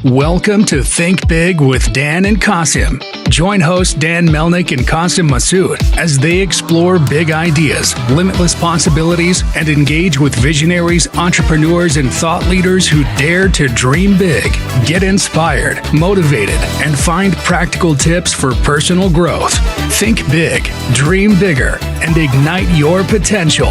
Welcome to Think Big with Dan and Qasim. Join hosts Dan Melnick and Qasim Masood as they explore big ideas, limitless possibilities, and engage with visionaries, entrepreneurs, and thought leaders who dare to dream big, get inspired, motivated, and find practical tips for personal growth. Think big, dream bigger, and ignite your potential.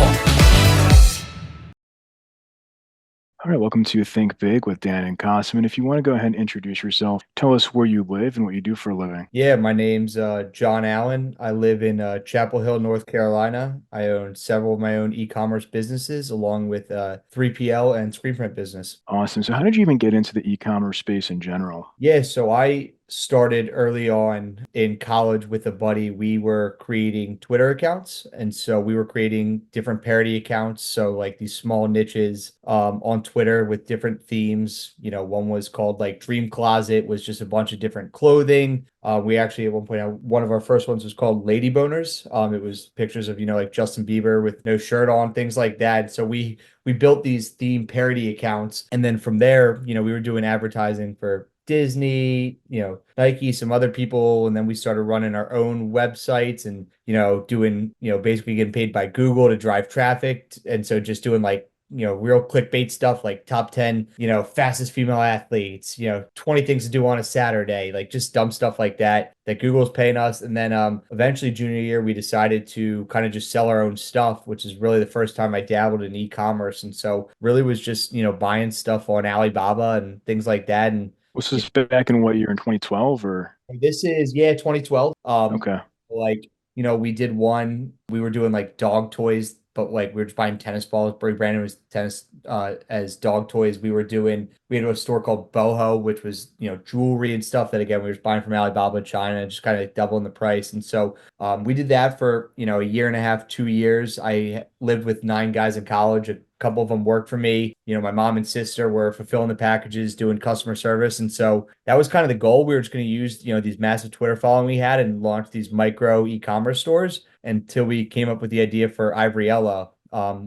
All right, welcome to Think Big with Dan and Qasim. And if you want to go ahead and introduce yourself, tell us where you live and what you do for a living. Yeah, my name's John Allen. I live in Chapel Hill, North Carolina. I own several of my own e-commerce businesses, along with 3PL and screen print business. Awesome. So how did you even get into the e-commerce space in general? Yeah, so I started early on in college with a buddy. We were creating Twitter accounts, and so we were creating different parody accounts. So like these small niches on Twitter with different themes. You know, one was called like Dream Closet, was just a bunch of different clothing. We actually at one point, one of our first ones was called Lady Boners. It was pictures of, like Justin Bieber with no shirt on, things like that. So we built these theme parody accounts, and then from there, we were doing advertising for Disney, Nike, some other people, and then we started running our own websites and doing, basically getting paid by Google to drive traffic, and so just doing like real clickbait stuff like top 10, fastest female athletes, 20 things to do on a Saturday, like just dumb stuff like that Google's paying us. And then eventually junior year, we decided to kind of just sell our own stuff, which is really the first time I dabbled in e-commerce. And so really was just, buying stuff on Alibaba and things like that. And Was this back in what year, in 2012 or? this is, yeah, 2012. Okay. Like, we were doing like dog toys, but like we were just buying tennis balls. Brandon was tennis as dog toys. We had a store called Boho, which was, jewelry and stuff that again, we were just buying from Alibaba, China, and just kind of doubling the price. And so we did that for, a year and a half, 2 years. I lived with 9 guys in college. A couple of them worked for me. My mom and sister were fulfilling the packages, doing customer service. And so that was kind of the goal. We were just going to use, these massive Twitter following we had and launch these micro e-commerce stores until we came up with the idea for Ivory Ella,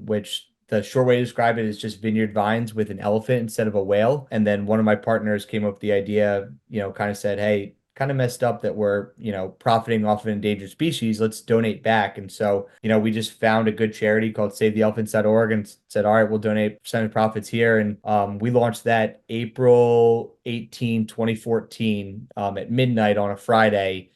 which the short way to describe it is just vineyard vines with an elephant instead of a whale. And then one of my partners came up with the idea, kind of said, hey, kind of messed up that we're, profiting off of an endangered species. Let's donate back. And so, we just found a good charity called SaveTheElephants.org and said, all right, we'll donate percentage profits here. And we launched that April 18, 2014 at midnight on a Friday.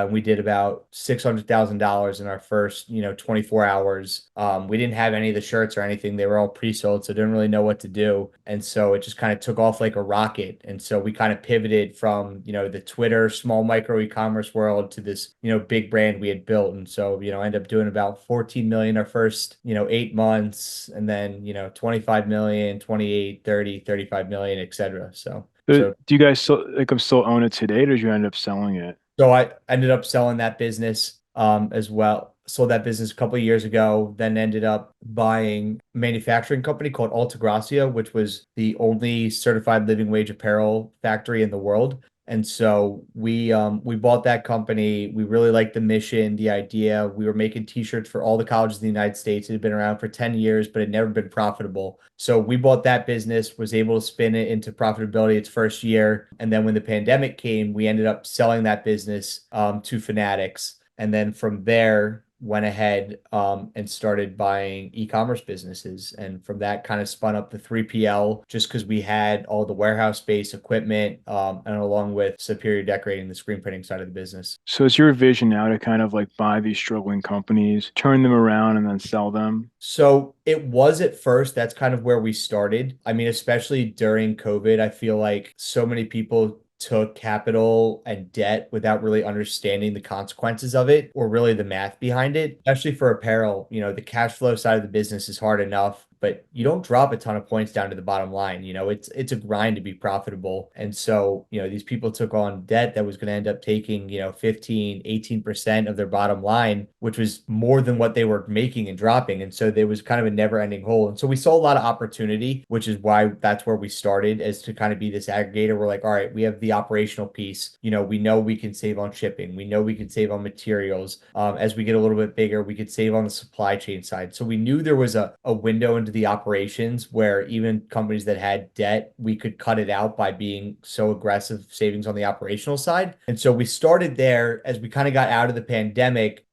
We did about $600,000 in our first, 24 hours. We didn't have any of the shirts or anything. They were all pre-sold, so didn't really know what to do. And so it just kind of took off like a rocket. And so we kind of pivoted from, the Twitter small micro e-commerce world to this, big brand we had built. And so, ended up doing about 14 million our first, 8 months, and then, 25 million, 28, 30, 35 million, et cetera. So Do you guys still own it today, or did you end up selling it? So I ended up selling that business as well. Sold that business a couple of years ago, then ended up buying a manufacturing company called Altagracia, which was the only certified living wage apparel factory in the world. And so we bought that company. We really liked the mission, the idea. We were making t-shirts for all the colleges in the United States. It had been around for 10 years, but it had never been profitable. So we bought that business, was able to spin it into profitability its first year. And then when the pandemic came, we ended up selling that business to Fanatics. And then from there, went ahead and started buying e-commerce businesses. And from that kind of spun up the 3PL just because we had all the warehouse space equipment and along with Superior Decorating, the screen printing side of the business. So is your vision now to kind of like buy these struggling companies, turn them around, and then sell them? So it was at first, that's kind of where we started. I mean, especially during COVID, I feel like so many people took capital and debt without really understanding the consequences of it or really the math behind it, especially for apparel. The cash flow side of the business is hard enough, but you don't drop a ton of points down to the bottom line. It's a grind to be profitable. And so, these people took on debt that was going to end up taking, 15, 18% of their bottom line, which was more than what they were making and dropping. And so there was kind of a never ending hole. And so we saw a lot of opportunity, which is why that's where we started, as to kind of be this aggregator. We're like, all right, we have the operational piece. We know we can save on shipping. We know we can save on materials. As we get a little bit bigger, we could save on the supply chain side. So we knew there was a window into into the operations where even companies that had debt, we could cut it out by being so aggressive savings on the operational side. And so we started there as we kind of got out of the pandemic,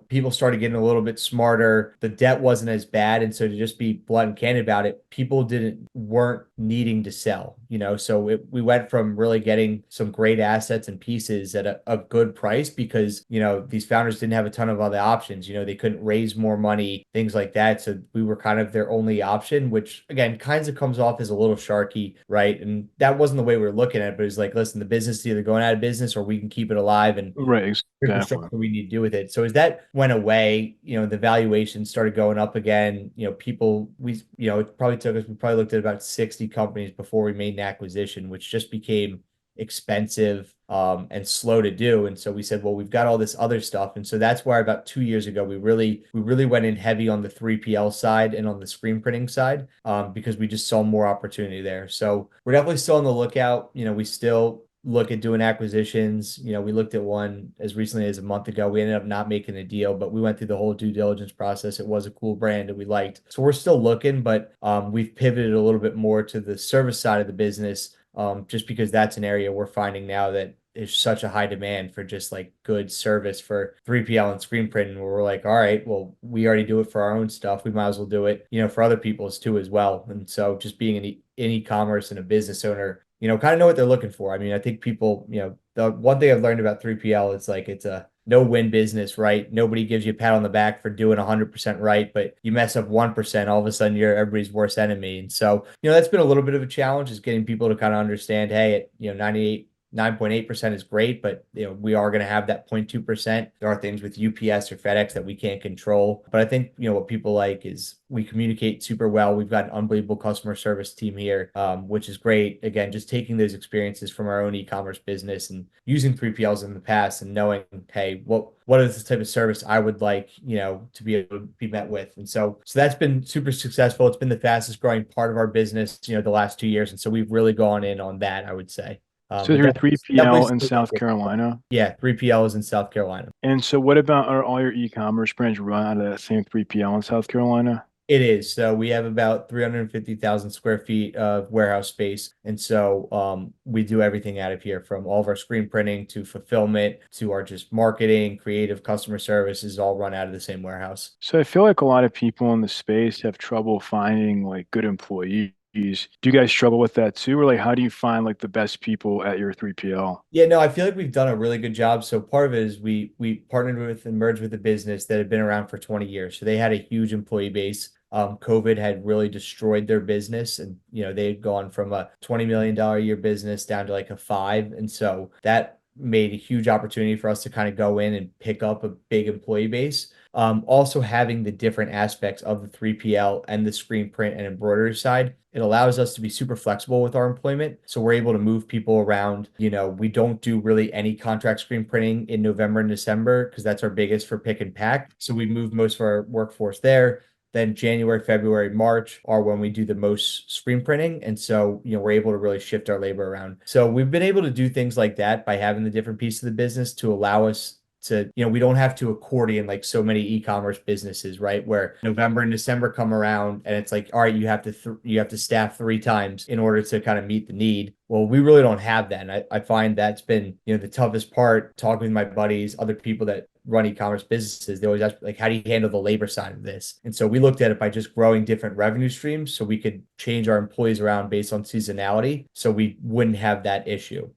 people started getting a little bit smarter. The debt wasn't as bad. And so to just be blunt and candid about it, people weren't needing to sell, so we went from really getting some great assets and pieces at a good price because, these founders didn't have a ton of other options. They couldn't raise more money, things like that. So we were kind of their only option, which again, kind of comes off as a little sharky, right? And that wasn't the way we were looking at it, but it's like, listen, the business is either going out of business or we can keep it alive and Right, here's the exactly. structure we need to do with it. So as that went away, the valuation started going up again. It probably took us, we probably looked at about 60 companies before we made an acquisition, which just became expensive and slow to do. And so we said, well, we've got all this other stuff. And so that's why about 2 years ago, we really went in heavy on the 3PL side and on the screen printing side because we just saw more opportunity there. So we're definitely still on the lookout. We still look at doing acquisitions. We looked at one as recently as a month ago. We ended up not making a deal, but we went through the whole due diligence process. It was a cool brand that we liked. So we're still looking, but we've pivoted a little bit more to the service side of the business just because that's an area we're finding now that is such a high demand for just like good service for 3PL and screen printing where we're like, all right, well, we already do it for our own stuff. We might as well do it, for other people's too as well. And so just being in e-commerce and a business owner, kind of know what they're looking for. I mean, I think people, the one thing I've learned about 3PL is like it's a no-win business, right? Nobody gives you a pat on the back for doing 100% right, but you mess up 1%, all of a sudden you're everybody's worst enemy. And so, that's been a little bit of a challenge is getting people to kind of understand, hey, at, 9.8% is great, but we are going to have that 0.2%. There are things with UPS or FedEx that we can't control. But I think, what people like is we communicate super well. We've got an unbelievable customer service team here, which is great. Again, just taking those experiences from our own e-commerce business and using 3PLs in the past and knowing, hey, what is the type of service I would like, to be able to be met with. And so that's been super successful. It's been the fastest growing part of our business, the last 2 years. And so we've really gone in on that, I would say. So But you're definitely 3PL in still South looking. Carolina. Yeah, 3PL is in South Carolina. And so what about are all your e-commerce brands run out of that same 3PL in South Carolina? It is. So we have about 350,000 square feet of warehouse space. And so we do everything out of here from all of our screen printing to fulfillment to our just marketing, creative customer services all run out of the same warehouse. So I feel like a lot of people in the space have trouble finding like good employees. Do you guys struggle with that too? Or like how do you find like the best people at your 3PL? Yeah, no, I feel like we've done a really good job. So part of it is we partnered with and merged with a business that had been around for 20 years. So they had a huge employee base. COVID had really destroyed their business, and they had gone from a $20 million a year business down to like a five, and so that made a huge opportunity for us to kind of go in and pick up a big employee base. Also having the different aspects of the 3PL and the screen print and embroidery side, it allows us to be super flexible with our employment. So we're able to move people around. We don't do really any contract screen printing in November and December because that's our biggest for pick and pack. So we move most of our workforce there. Then January, February, March are when we do the most screen printing. And so, we're able to really shift our labor around. So we've been able to do things like that by having the different pieces of the business to allow us to, we don't have to accordion like so many e-commerce businesses, right? Where November and December come around and it's like, all right, you have to staff 3 times in order to kind of meet the need. Well, we really don't have that. And I find that's been, the toughest part talking with my buddies, other people that run e-commerce businesses. They always ask like, how do you handle the labor side of this? And so we looked at it by just growing different revenue streams so we could change our employees around based on seasonality so we wouldn't have that issue.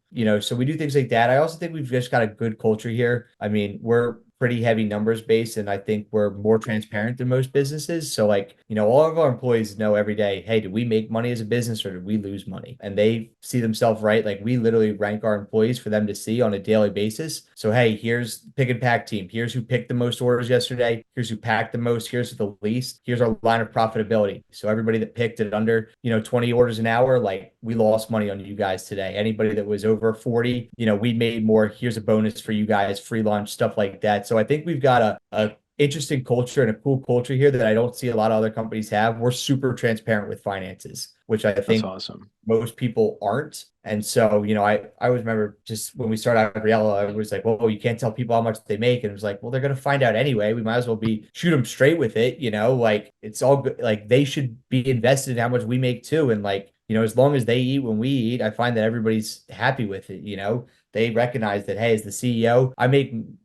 So we do things like that. I also think we've just got a good culture here. I mean, we're pretty heavy numbers based, and I think we're more transparent than most businesses. So like, all of our employees know every day, hey, did we make money as a business or did we lose money? And they see themselves right. Like we literally rank our employees for them to see on a daily basis. So hey, here's pick and pack team. Here's who picked the most orders yesterday. Here's who packed the most. Here's the least. Here's our line of profitability. So everybody that picked it under, 20 orders an hour, like we lost money on you guys today. Anybody that was over 40, we made more. Here's a bonus for you guys, free lunch, stuff like that. So I think we've got a interesting culture and a cool culture here that I don't see a lot of other companies have. We're super transparent with finances, which I That's think awesome. most people aren't. And so, I always remember just when we started Ivory Ella, I was like, well, you can't tell people how much they make. And it was like, well, they're going to find out anyway. We might as well shoot them straight with it. Like it's all good. Like they should be invested in how much we make too. And like, as long as they eat when we eat, I find that everybody's happy with it. They recognize that, hey, as the CEO,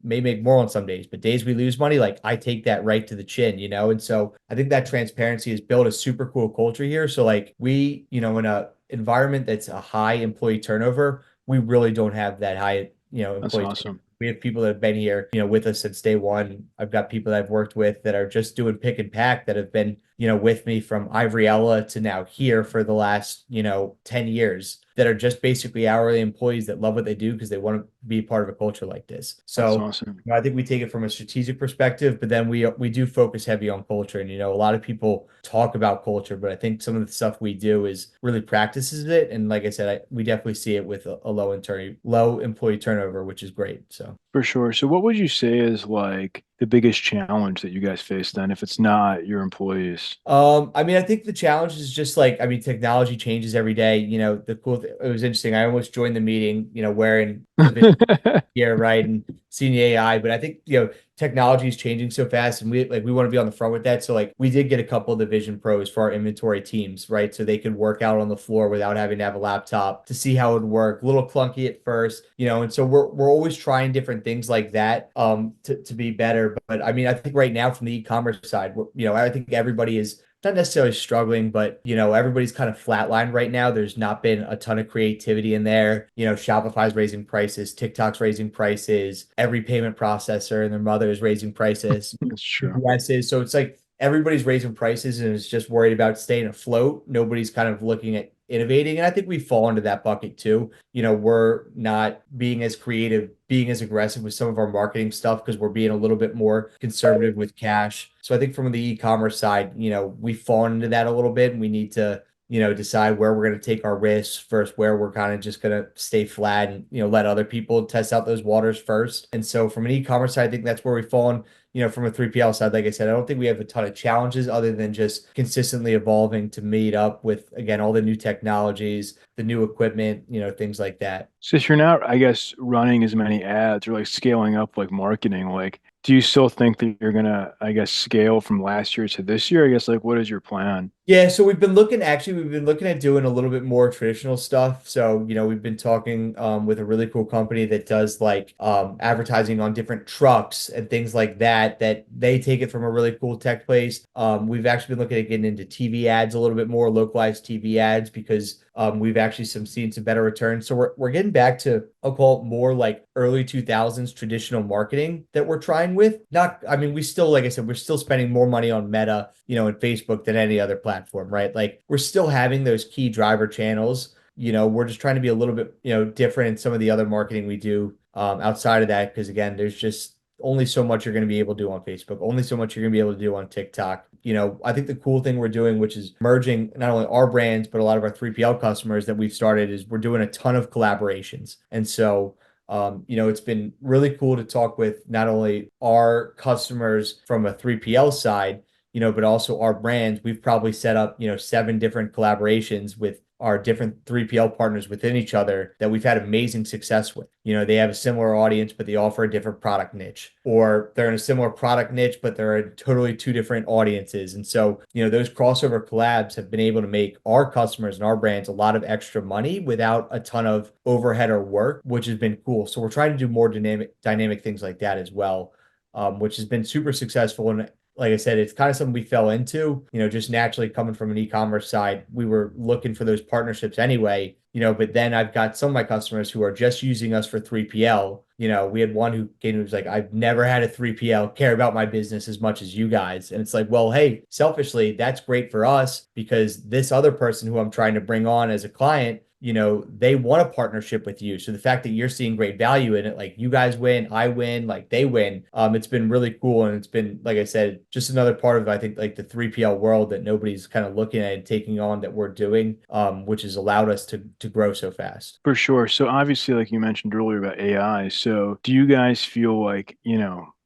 may make more on some days, but days we lose money, like I take that right to the chin, And so I think that transparency has built a super cool culture here. So like we, in a environment that's a high employee turnover, we really don't have that high, That's employee turnover. awesome. We have people that have been here, with us since day one. I've got people that I've worked with that are just doing pick and pack that have been, with me from Ivory Ella to now here for the last, 10 years that are just basically hourly employees that love what they do because they want to be part of a culture like this. That's So awesome. I think we take it from a strategic perspective, but then we do focus heavy on culture. And a lot of people talk about culture, but I think some of the stuff we do is really practices it. And like I said, we definitely see it with a low employee turnover, which is great. So. For sure. So what would you say is like the biggest challenge that you guys face then if it's not your employees? I mean, I think the challenge is just like, I mean, technology changes every day. The cool thing, it was interesting. I almost joined the meeting, wearing the vision gear, right, and seeing the AI. But I think, technology is changing so fast, and we want to be on the front with that. So like, we did get a couple of the Vision Pros for our inventory teams, right, so they could work out on the floor without having to have a laptop to see how it would work. A little clunky at first, and so we're always trying different things like that, to be better. But I mean, I think right now from the e-commerce side, I think everybody is not necessarily struggling, but everybody's kind of flatlined right now. There's not been a ton of creativity in there. Shopify's raising prices, TikTok's raising prices, every payment processor and their mother is raising prices. That's true. US is. So it's like everybody's raising prices and is just worried about staying afloat. Nobody's kind of looking at innovating. And I think we fall into that bucket too. We're not being as creative, being as aggressive with some of our marketing stuff because we're being a little bit more conservative with cash. So I think from the e-commerce side, we've fallen into that a little bit and we need to, decide where we're going to take our risks first, where we're kind of just going to stay flat and, let other people test out those waters first. And so from an e-commerce side, I think that's where we've fallen. From a 3PL side, like I said, I don't think we have a ton of challenges other than just consistently evolving to meet up with, again, all the new technologies, the new equipment, things like that. So if you're not, I guess, running as many ads or like scaling up like marketing, like do you still think that you're gonna, I guess, scale from last year to this year? I guess like what is your plan? Yeah, so we've been looking at doing a little bit more traditional stuff. So, we've been talking with a really cool company that does like advertising on different trucks and things like that they take it from a really cool tech place. We've actually been looking at getting into TV ads a little bit more, localized TV ads, because we've actually seen some better returns. So we're getting back to, I'll call it more like early 2000s traditional marketing that we're trying with. Not, I mean, we still, like I said, we're still spending more money on Meta, and Facebook than any other platform, right? Like we're still having those key driver channels. We're just trying to be a little bit, different in some of the other marketing we do outside of that. Because again, there's just only so much you're going to be able to do on Facebook, only so much you're going to be able to do on TikTok. I think the cool thing we're doing, which is merging not only our brands, but a lot of our 3PL customers that we've started, is we're doing a ton of collaborations. And so, it's been really cool to talk with not only our customers from a 3PL side, but also our brands. We've probably set up, 7 different collaborations with our different 3PL partners within each other that we've had amazing success with. They have a similar audience, but they offer a different product niche, or they're in a similar product niche, but they're in totally 2 different audiences. And so, those crossover collabs have been able to make our customers and our brands a lot of extra money without a ton of overhead or work, which has been cool. So we're trying to do more dynamic things like that as well, which has been super successful. And like I said, it's kind of something we fell into, just naturally coming from an e-commerce side. We were looking for those partnerships anyway, but then I've got some of my customers who are just using us for 3PL. We had one who came and was like, I've never had a 3PL care about my business as much as you guys. And it's like, well, hey, selfishly, that's great for us because this other person who I'm trying to bring on as a client, they want a partnership with you. So the fact that you're seeing great value in it, like you guys win, I win, like they win, it's been really cool. And it's been, like I said, just another part of, I think, like the 3PL world that nobody's kind of looking at and taking on that we're doing, which has allowed us to grow so fast. For sure. So obviously, like you mentioned earlier about AI, so do you guys feel like,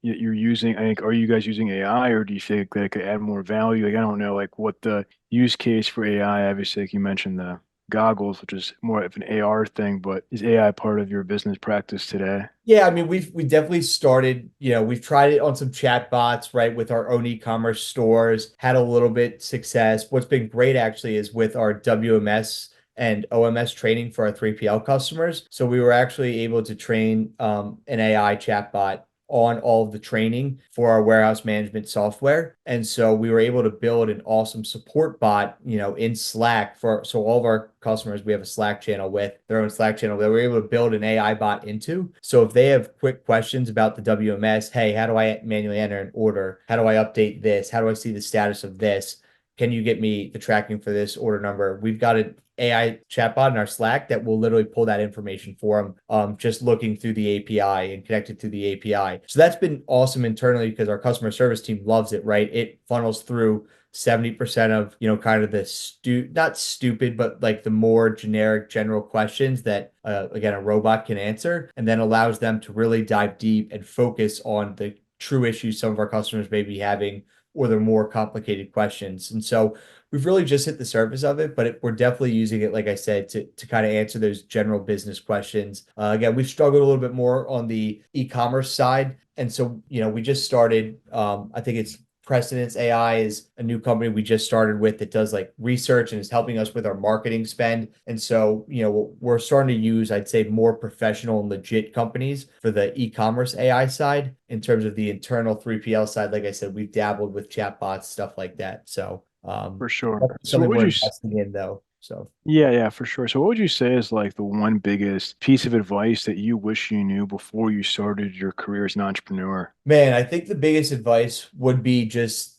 you're using, I think, are you guys using AI, or do you think that it could add more value? Like, I don't know, like what the use case for AI, obviously, like you mentioned the goggles, which is more of an AR thing, but is AI part of your business practice today? Yeah, I mean, we definitely started, we've tried it on some chat bots, right, with our own e-commerce stores, had a little bit success. What's been great actually is with our WMS and OMS training for our 3PL customers. So we were actually able to train an AI chatbot on all of the training for our warehouse management software. And so we were able to build an awesome support bot, in Slack for so all of our customers, we have a Slack channel with their own Slack channel that we're able to build an AI bot into. So if they have quick questions about the WMS, hey, how do I manually enter an order? How do I update this? How do I see the status of this? Can you get me the tracking for this order number? We've got an AI chatbot in our Slack that will literally pull that information for them, just looking through the API and connected to the API. So that's been awesome internally because our customer service team loves it, right? It funnels through 70% of, kind of the not stupid, but like the more generic general questions that, again, a robot can answer, and then allows them to really dive deep and focus on the true issues some of our customers may be having or the more complicated questions. And so we've really just hit the surface of it, but we're definitely using it, like I said, to kind of answer those general business questions. Again, we've struggled a little bit more on the e-commerce side. And so, we just started, I think it's Precedence AI is a new company we just started with that does like research and is helping us with our marketing spend. And so, we're starting to use, I'd say, more professional and legit companies for the e-commerce AI side. In terms of the internal 3PL side, like I said, we've dabbled with chatbots, stuff like that. So, For sure. that's So what something would we're you, investing in though. So, yeah, yeah, for sure. So what would you say is like the one biggest piece of advice that you wish you knew before you started your career as an entrepreneur? man, I think the biggest advice would be just,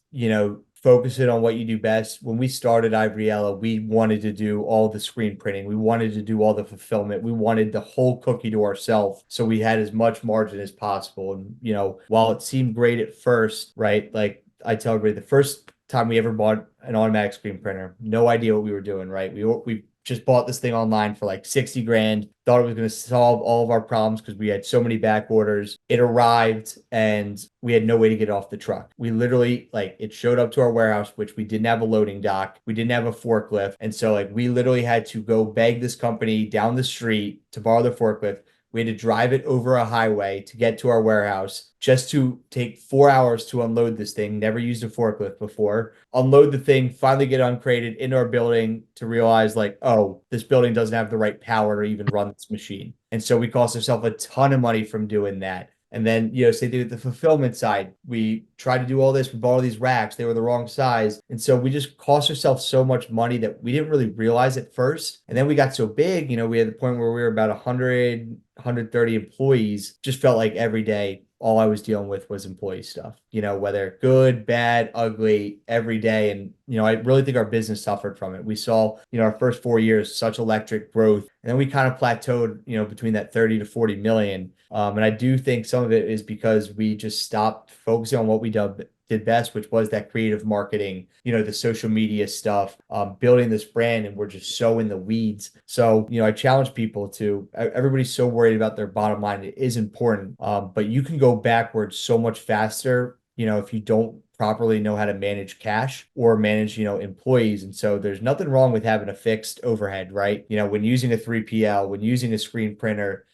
focus it on what you do best. When we started Ivory Ella, we wanted to do all the screen printing. We wanted to do all the fulfillment. We wanted the whole cookie to ourselves. So we had as much margin as possible. And, while it seemed great at first, right? Like I tell everybody, the first time we ever bought an automatic screen printer, no idea what we were doing, right? We just bought this thing online for like 60 grand, thought it was going to solve all of our problems because we had so many back orders. It arrived and we had no way to get it off the truck. We literally, like, it showed up to our warehouse, which we didn't have a loading dock. We didn't have a forklift. And so, like, we literally had to go beg this company down the street to borrow the forklift. We had to drive it over a highway to get to our warehouse just to take 4 hours to unload this thing. Never used a forklift before. Unload the thing, finally get uncrated into our building to realize, like, oh, this building doesn't have the right power to even run this machine. And so we cost ourselves a ton of money from doing that. And then, say the fulfillment side, we tried to do all this. We bought all these racks. They were the wrong size. And so we just cost ourselves so much money that we didn't really realize at first. And then we got so big, we had the point where we were about 100, 130 employees. Just felt like every day, all I was dealing with was employee stuff, whether good, bad, ugly, every day. And, I really think our business suffered from it. We saw, our first 4 years, such electric growth. And then we kind of plateaued, between that 30 to 40 million. And I do think some of it is because we just stopped focusing on what we did best, which was that creative marketing, the social media stuff, building this brand, and we're just so in the weeds. So, I challenge people to, everybody's so worried about their bottom line. It is important, but you can go backwards so much faster, if you don't properly know how to manage cash or manage, employees. And so there's nothing wrong with having a fixed overhead, right? When using a 3PL, when using a screen printer,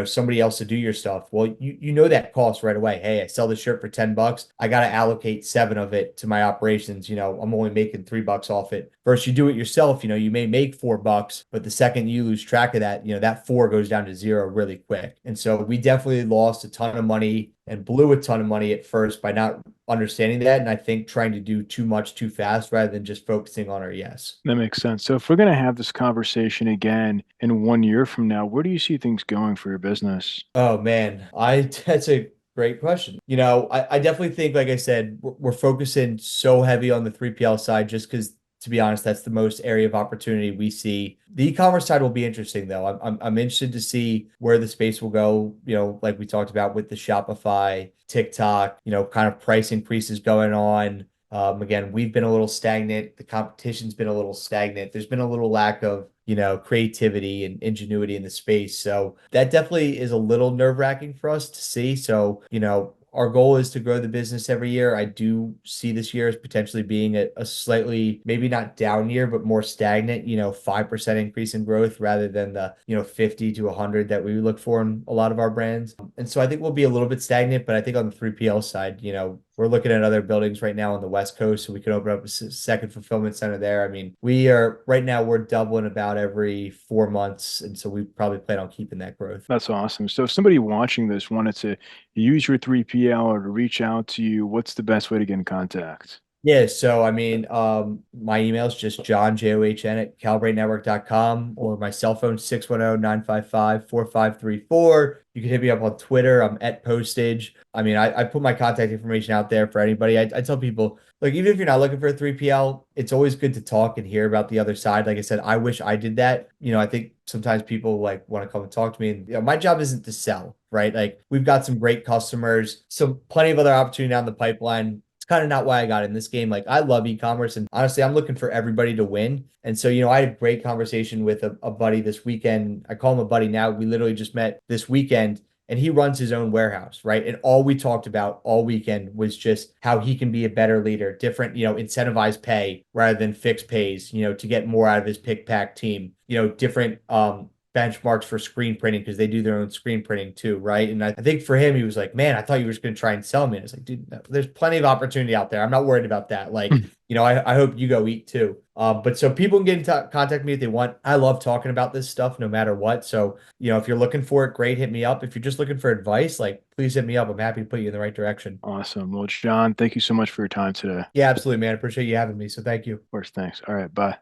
somebody else to do your stuff. Well, you know that cost right away. Hey, I sell this shirt for $10. I got to allocate 7 of it to my operations. I'm only making $3 off it. First, you do it yourself. You may make $4, but the second you lose track of that, that 4 goes down to 0 really quick. And so we definitely lost a ton of money and blew a ton of money at first by not understanding that. And I think trying to do too much too fast rather than just focusing on our yes. That makes sense. So if we're going to have this conversation again in 1 year from now, where do you see things going for your business? Oh man, I that's a great question. I definitely think, like I said, we're focusing so heavy on the 3PL side just because, to be honest, that's the most area of opportunity we see. The e-commerce side will be interesting though. I'm interested to see where the space will go, like we talked about with the Shopify, TikTok, kind of price increases going on. Again, we've been a little stagnant. The competition's been a little stagnant. There's been a little lack of, creativity and ingenuity in the space. So that definitely is a little nerve-wracking for us to see. So, our goal is to grow the business every year. I do see this year as potentially being a slightly, maybe not down year, but more stagnant, 5% increase in growth rather than the, 50 to 100 that we look for in a lot of our brands. And so I think we'll be a little bit stagnant, but I think on the 3PL side, we're looking at other buildings right now on the West Coast, so we can open up a second fulfillment center there. I mean, right now we're doubling about every 4 months, and so we probably plan on keeping that growth. That's awesome. So if somebody watching this wanted to use your 3PL or to reach out to you, what's the best way to get in contact? Yeah, so I mean, my email is just John, JOHN at calibratenetwork.com, or my cell phone, 610-955-4534. You can hit me up on Twitter. I'm at Postage. I mean, I put my contact information out there for anybody. I tell people, like, even if you're not looking for a 3PL, it's always good to talk and hear about the other side. Like I said, I wish I did that. I think sometimes people like want to come and talk to me, and my job isn't to sell, right? Like, we've got some great customers, some plenty of other opportunity down the pipeline. Kind of not why I got in this game. Like, I love e-commerce, and honestly, I'm looking for everybody to win. And so, I had a great conversation with a buddy this weekend. I call him a buddy now. We literally just met this weekend, and he runs his own warehouse, right? And all we talked about all weekend was just how he can be a better leader, different, incentivized pay rather than fixed pays, to get more out of his pick pack team, different benchmarks for screen printing, because they do their own screen printing too, right? And I think for him, he was like, man, I thought you were just going to try and sell me. And it's like, dude, no, there's plenty of opportunity out there. I'm not worried about that. Like, I hope you go eat too. But so people can get in contact me if they want. I love talking about this stuff no matter what. So, if you're looking for it, great, hit me up. If you're just looking for advice, like, please hit me up. I'm happy to put you in the right direction. Awesome. Well, John, thank you so much for your time today. Yeah, absolutely, man. I appreciate you having me. So thank you. Of course, thanks. All right, bye.